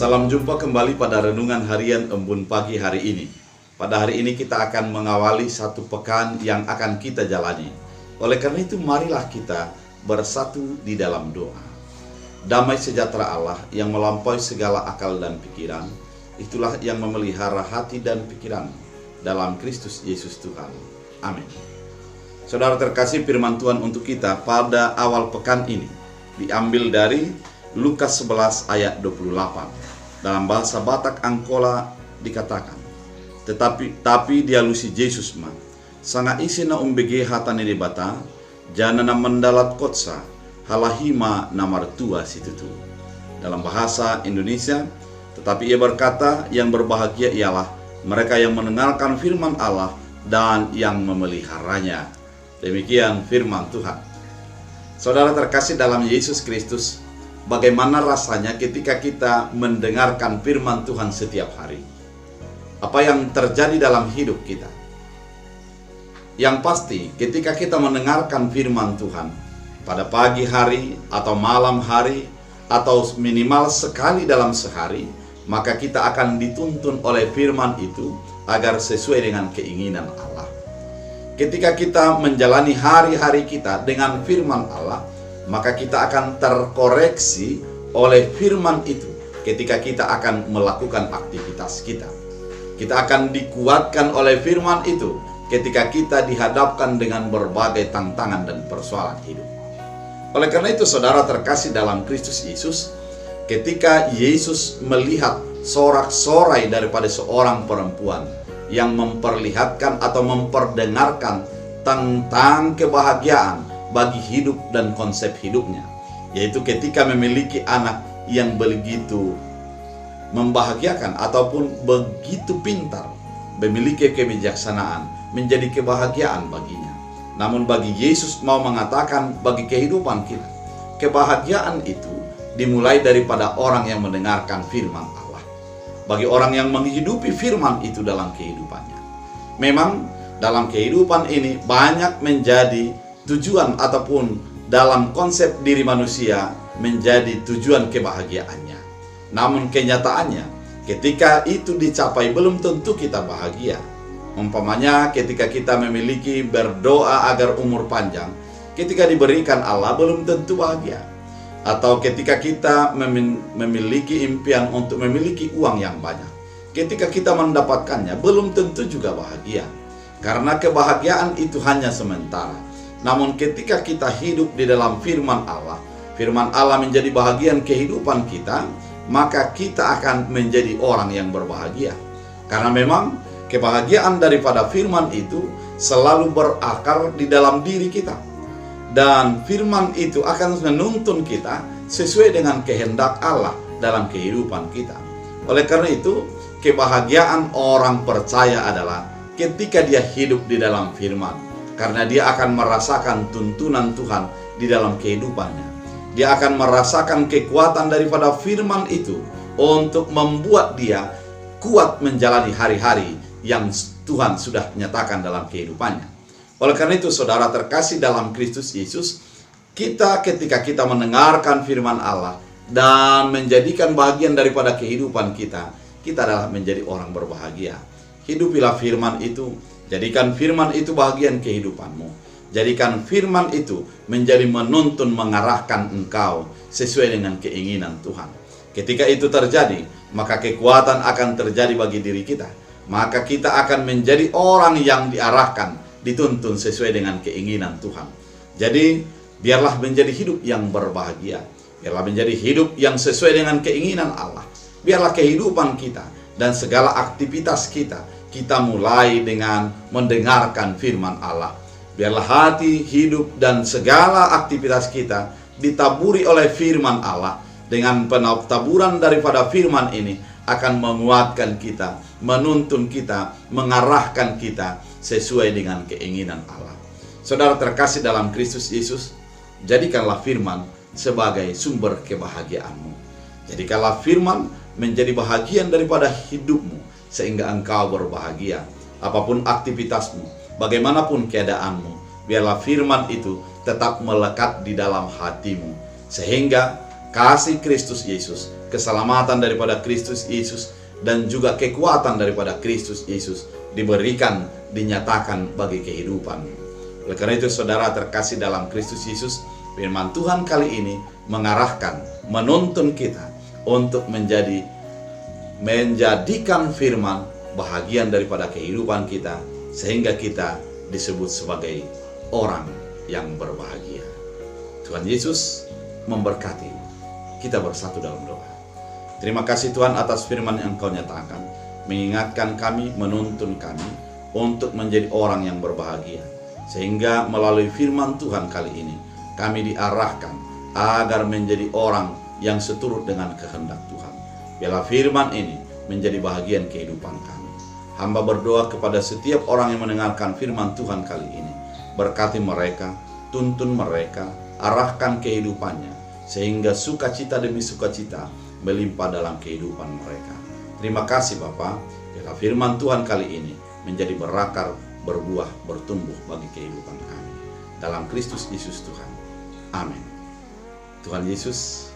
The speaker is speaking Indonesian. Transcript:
Salam jumpa kembali pada Renungan Harian Embun Pagi hari ini. Pada hari ini kita akan mengawali satu pekan yang akan kita jalani. Oleh karena itu marilah kita bersatu di dalam doa. Damai sejahtera Allah yang melampaui segala akal dan pikiran, itulah yang memelihara hati dan pikiran dalam Kristus Yesus Tuhan. Amin. Saudara terkasih, firman Tuhan untuk kita pada awal pekan ini diambil dari Lukas 11 ayat 28. Dalam bahasa Batak Angkola dikatakan, Tapi dia lusi Yesus ma, sanga isi na umbege hatane de bata, jana na mendalat kotsa, halahima na martua situtu. Dalam bahasa Indonesia, tetapi ia berkata, yang berbahagia ialah mereka yang mendengarkan firman Allah dan yang memeliharanya. Demikian firman Tuhan. Saudara terkasih dalam Yesus Kristus, bagaimana rasanya ketika kita mendengarkan firman Tuhan setiap hari? Apa yang terjadi dalam hidup kita? Yang pasti, ketika kita mendengarkan firman Tuhan pada pagi hari atau malam hari atau minimal sekali dalam sehari, maka kita akan dituntun oleh firman itu agar sesuai dengan keinginan Allah. Ketika kita menjalani hari-hari kita dengan firman Allah, maka kita akan terkoreksi oleh firman itu ketika kita akan melakukan aktivitas kita. Kita akan dikuatkan oleh firman itu ketika kita dihadapkan dengan berbagai tantangan dan persoalan hidup. Oleh karena itu, saudara terkasih dalam Kristus Yesus, ketika Yesus melihat sorak-sorai daripada seorang perempuan yang memperlihatkan atau memperdengarkan tentang kebahagiaan bagi hidup dan konsep hidupnya, yaitu ketika memiliki anak yang begitu membahagiakan ataupun begitu pintar, memiliki kebijaksanaan, menjadi kebahagiaan baginya. Namun bagi Yesus mau mengatakan bagi kehidupan kita, kebahagiaan itu dimulai daripada orang yang mendengarkan firman Allah. Bagi orang yang menghidupi firman itu dalam kehidupannya. Memang dalam kehidupan ini banyak menjadi tujuan ataupun dalam konsep diri manusia menjadi tujuan kebahagiaannya. Namun kenyataannya ketika itu dicapai belum tentu kita bahagia. Umpamanya ketika kita memiliki berdoa agar umur panjang, ketika diberikan Allah belum tentu bahagia. Atau ketika kita memiliki impian untuk memiliki uang yang banyak, ketika kita mendapatkannya belum tentu juga bahagia. Karena kebahagiaan itu hanya sementara. Namun ketika kita hidup di dalam firman Allah menjadi bahagian kehidupan kita, maka kita akan menjadi orang yang berbahagia. Karena memang kebahagiaan daripada firman itu selalu berakar di dalam diri kita. Dan firman itu akan menuntun kita sesuai dengan kehendak Allah dalam kehidupan kita. Oleh karena itu, kebahagiaan orang percaya adalah ketika dia hidup di dalam firman. Karena dia akan merasakan tuntunan Tuhan di dalam kehidupannya. Dia akan merasakan kekuatan daripada firman itu untuk membuat dia kuat menjalani hari-hari yang Tuhan sudah nyatakan dalam kehidupannya. Oleh karena itu, saudara terkasih dalam Kristus Yesus, ketika kita mendengarkan firman Allah dan menjadikan bagian daripada kehidupan kita, kita adalah menjadi orang berbahagia. Hidupilah firman itu. Jadikan firman itu bagian kehidupanmu. Jadikan firman itu menjadi menuntun mengarahkan engkau sesuai dengan keinginan Tuhan. Ketika itu terjadi, maka kekuatan akan terjadi bagi diri kita. Maka kita akan menjadi orang yang diarahkan, dituntun sesuai dengan keinginan Tuhan. Jadi, biarlah menjadi hidup yang berbahagia. Biarlah menjadi hidup yang sesuai dengan keinginan Allah. Biarlah kehidupan kita dan segala aktivitas kita mulai dengan mendengarkan firman Allah. Biarlah hati, hidup, dan segala aktivitas kita ditaburi oleh firman Allah. Dengan penataburan daripada firman ini akan menguatkan kita, menuntun kita, mengarahkan kita sesuai dengan keinginan Allah. Saudara terkasih dalam Kristus Yesus, jadikanlah firman sebagai sumber kebahagiaanmu. Jadikanlah firman menjadi bahagian daripada hidupmu, sehingga engkau berbahagia. Apapun aktivitasmu, bagaimanapun keadaanmu, biarlah firman itu tetap melekat di dalam hatimu, sehingga kasih Kristus Yesus, keselamatan daripada Kristus Yesus, dan juga kekuatan daripada Kristus Yesus diberikan, dinyatakan bagi kehidupan. Oleh karena itu saudara terkasih dalam Kristus Yesus, firman Tuhan kali ini mengarahkan, menuntun kita untuk menjadikan firman bahagian daripada kehidupan kita, sehingga kita disebut sebagai orang yang berbahagia. Tuhan Yesus memberkati. Kita bersatu dalam doa. Terima kasih Tuhan atas firman yang Engkau nyatakan, mengingatkan kami, menuntun kami untuk menjadi orang yang berbahagia, sehingga melalui firman Tuhan kali ini kami diarahkan agar menjadi orang yang seturut dengan kehendak Tuhan. Biarlah firman ini menjadi bahagian kehidupan kami. Hamba berdoa kepada setiap orang yang mendengarkan firman Tuhan kali ini, berkati mereka, tuntun mereka, arahkan kehidupannya, sehingga sukacita demi sukacita melimpah dalam kehidupan mereka. Terima kasih Bapa, biarlah firman Tuhan kali ini menjadi berakar, berbuah, bertumbuh bagi kehidupan kami. Dalam Kristus Yesus Tuhan. Amin. Tuhan Yesus